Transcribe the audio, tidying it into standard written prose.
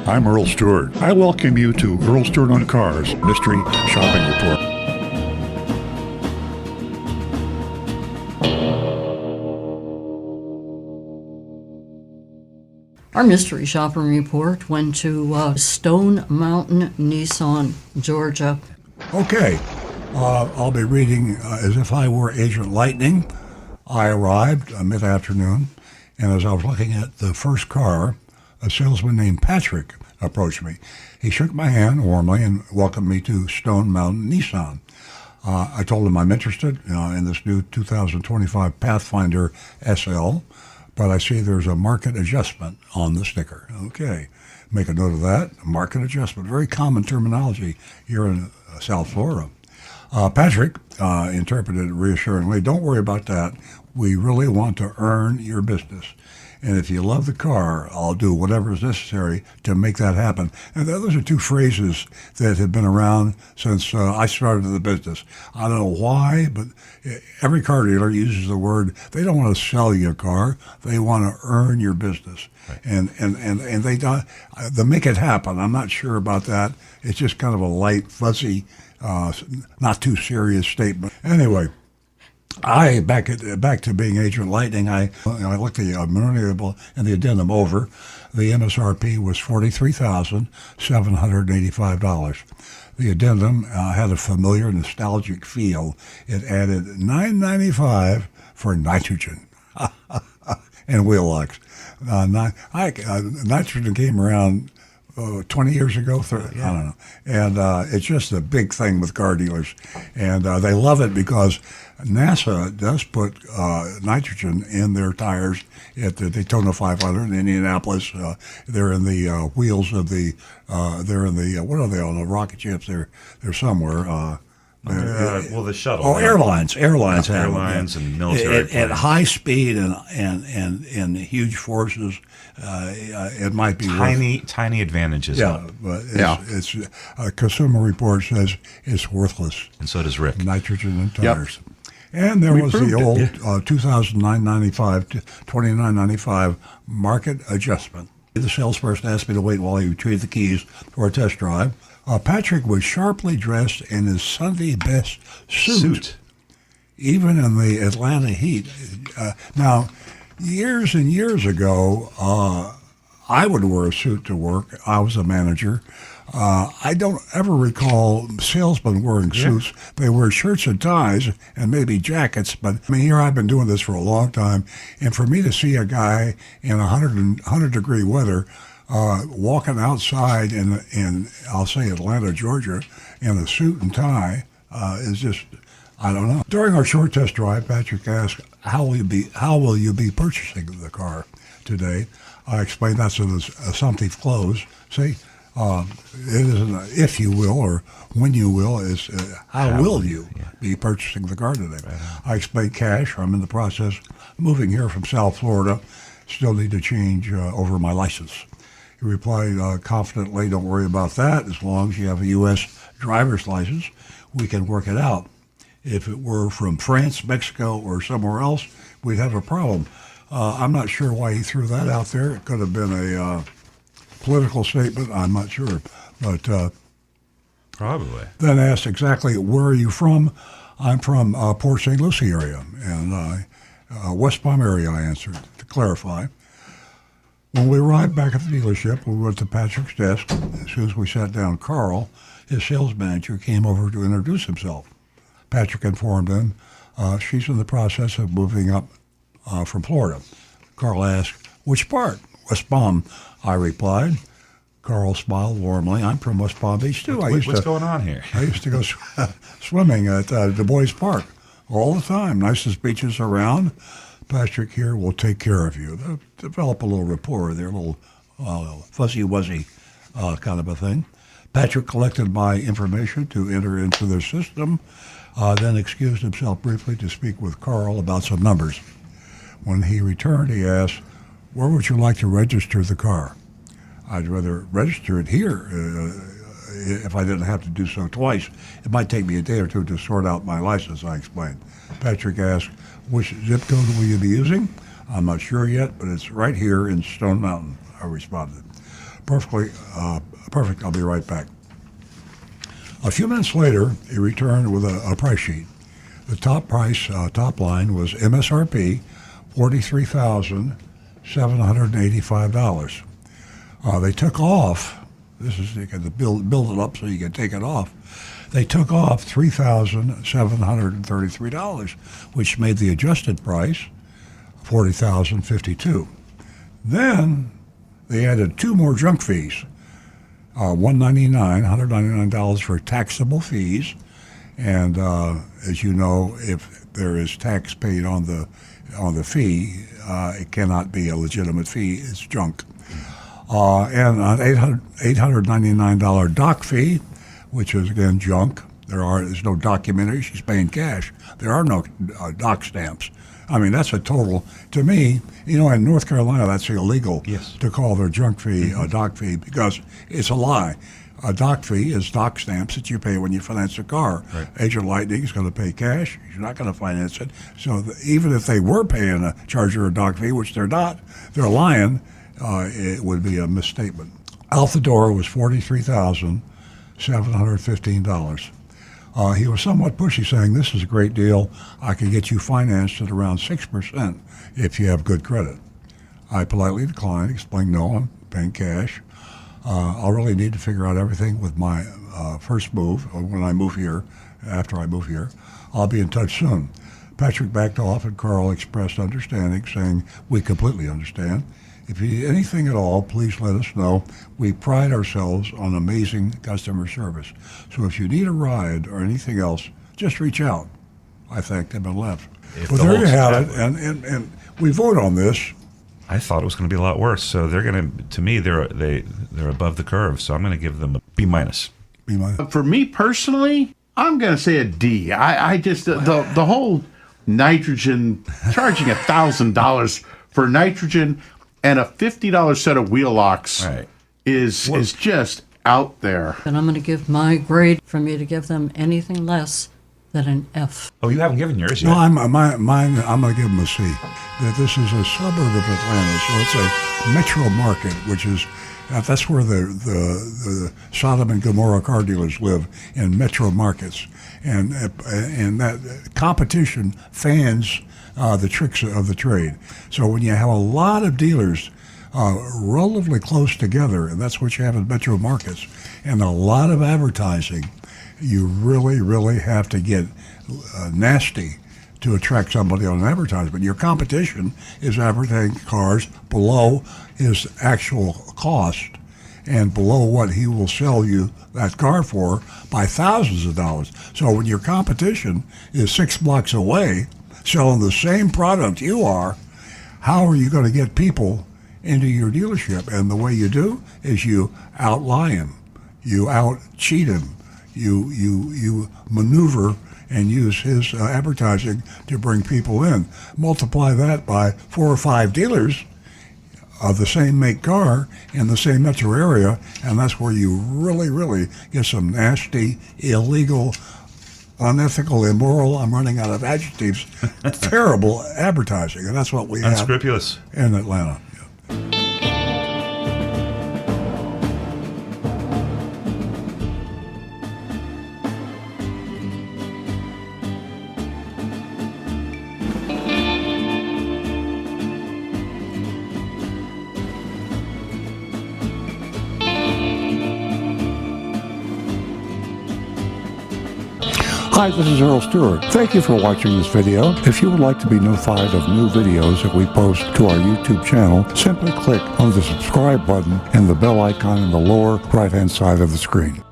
I'm Earl Stewart. I welcome you to Earl Stewart on Cars Mystery Shopping Report. Our mystery shopping report went to Stone Mountain, Nissan, Georgia. Okay, I'll be reading as if I were Agent Lightning. I arrived mid-afternoon, and as I was looking at the first car, a salesman named Patrick approached me. He shook my hand warmly and welcomed me to Stone Mountain Nissan. I told him I'm interested in this new 2025 Pathfinder SL, but I see there's a market adjustment on the sticker. Okay, make a note of that. Market adjustment, very common terminology here in South Florida. Patrick interpreted it reassuringly. Don't worry about that. We really want to earn your business. And if you love the car, I'll do whatever is necessary to make that happen. And those are two phrases that have been around since I started in the business. I don't know why, but every car dealer uses the word, they don't want to sell you a car, they want to earn your business. Right. And they don't, they make it happen. I'm not sure about that. It's just kind of a light, fuzzy, not too serious statement. Anyway, back to being Agent Lightning, I looked the variable and the addendum over. The MSRP was $43,785. The addendum had a familiar, nostalgic feel. It added $995 for nitrogen and wheel locks. Nitrogen came around 20 years ago, I don't know. And it's just a big thing with car dealers. And they love it because NASA does put nitrogen in their tires at the Daytona 500 in Indianapolis. They're in the wheels of the, they're in the, what are they on, the rocket ships? They're somewhere. Well, the shuttle. Oh, airlines have airlines and military at high speed and huge forces. It might be tiny advantages. Yeah, but it's Consumer Report says it's worthless. And so does Rick. Nitrogen in tires. Yep. And there was the old $29.95 market adjustment. The salesperson asked me to wait while he retrieved the keys for a test drive. Patrick was sharply dressed in his Sunday best suit, even in the Atlanta heat. Now, years and years ago, I would wear a suit to work. I was a manager. I don't ever recall salesmen wearing suits. They wear shirts and ties and maybe jackets. But I mean, here I've been doing this for a long time, and for me to see a guy in 100-degree weather walking outside in I'll say Atlanta, Georgia, in a suit and tie is just, I don't know. During our short test drive, Patrick asked, "How will you be purchasing the car today?" I explained that's an assumptive close. See. It isn't if you will or when you will, is how will you be purchasing the car today. Right. I explained cash. I'm in the process of moving here from South Florida. Still need to change over my license. He replied confidently, "Don't worry about that. As long as you have a U.S. driver's license, we can work it out. If it were from France, Mexico, or somewhere else, we'd have a problem." I'm not sure why he threw that out there. It could have been a political statement, I'm not sure, but probably. Then asked exactly, "Where are you from?" "I'm from Port St. Lucie area," and West Palm area, I answered, to clarify. When we arrived back at the dealership, we went to Patrick's desk. As soon as we sat down, Carl, his sales manager, came over to introduce himself. Patrick informed him she's in the process of moving up from Florida. Carl asked, "Which part?" "West Palm," I replied. Carl smiled warmly. "I'm from West Palm Beach, too. What's going on here?" I used to go swimming at Du Bois Park all the time. Nicest beaches around. Patrick here will take care of you. They'll develop a little rapport there, a little fuzzy-wuzzy kind of a thing. Patrick collected my information to enter into their system, then excused himself briefly to speak with Carl about some numbers. When he returned, he asked, "Where would you like to register the car?" "I'd rather register it here if I didn't have to do so twice. It might take me a day or two to sort out my license," I explained. Patrick asked, "Which zip code will you be using?" "I'm not sure yet, but it's right here in Stone Mountain," I responded. perfectly perfect. I'll be right back. A few minutes later, he returned with a price sheet. The top line was MSRP, $43,785. They took off. This is you got to build it up so you can take it off. They took off $3,733, which made the adjusted price $40,052. Then they added two more junk fees, $199 for taxable fees, and as you know, if there is tax paid on the fee, it cannot be a legitimate fee. It's junk. And an $899 doc fee, which is again junk. There's no documentary. She's paying cash. There are no doc stamps. I mean, that's a total. To me, in North Carolina, that's illegal to call their junk fee a doc fee because it's a lie. A doc fee is doc stamps that you pay when you finance a car. Right. Agent Lightning is going to pay cash. You're not going to finance it. So even if they were paying a charger a doc fee, which they're not, they're lying. It would be a misstatement. Out the door was $43,715. He was somewhat pushy, saying, "This is a great deal. I can get you financed at around 6% if you have good credit." I politely declined, explained, "No, I'm paying cash. I'll really need to figure out everything with my first move, or when I move here, after I move here. I'll be in touch soon." Patrick backed off, and Carl expressed understanding, saying, "We completely understand. If you need anything at all, please let us know. We pride ourselves on amazing customer service. So if you need a ride or anything else, just reach out." I thanked him and left. Well, there you have it. And we vote on this. I thought it was going to be a lot worse. So they're going to me, they're above the curve. So I'm going to give them a B-. For me personally, I'm going to say a D. I just the whole nitrogen, charging $1,000 for nitrogen and a $50 set of wheel locks is just out there. And I'm going to give my grade for me to give them anything less than an F. Oh, you haven't given yours yet. No, I'm going to give them a C. That this is a suburb of Atlanta, so it's a metro market, which is that's where the Sodom and Gomorrah car dealers live, in metro markets, and that competition fans the tricks of the trade. So when you have a lot of dealers relatively close together, and that's what you have in metro markets, and a lot of advertising, you really, really have to get nasty to attract somebody on an advertisement. Your competition is advertising cars below his actual cost and below what he will sell you that car for by thousands of dollars. So when your competition is 6 blocks away selling the same product you are, how are you going to get people into your dealership? And the way you do is you outlie him, you out-cheat him, you maneuver and use his advertising to bring people in. Multiply that by 4 or 5 dealers of the same make car in the same metro area, and that's where you really, really get some nasty, illegal, unethical, immoral, I'm running out of adjectives, terrible advertising, and that's what we have Unscrupulous in Atlanta. Hi, this is Earl Stewart. Thank you for watching this video. If you would like to be notified of new videos that we post to our YouTube channel, simply click on the subscribe button and the bell icon in the lower right-hand side of the screen.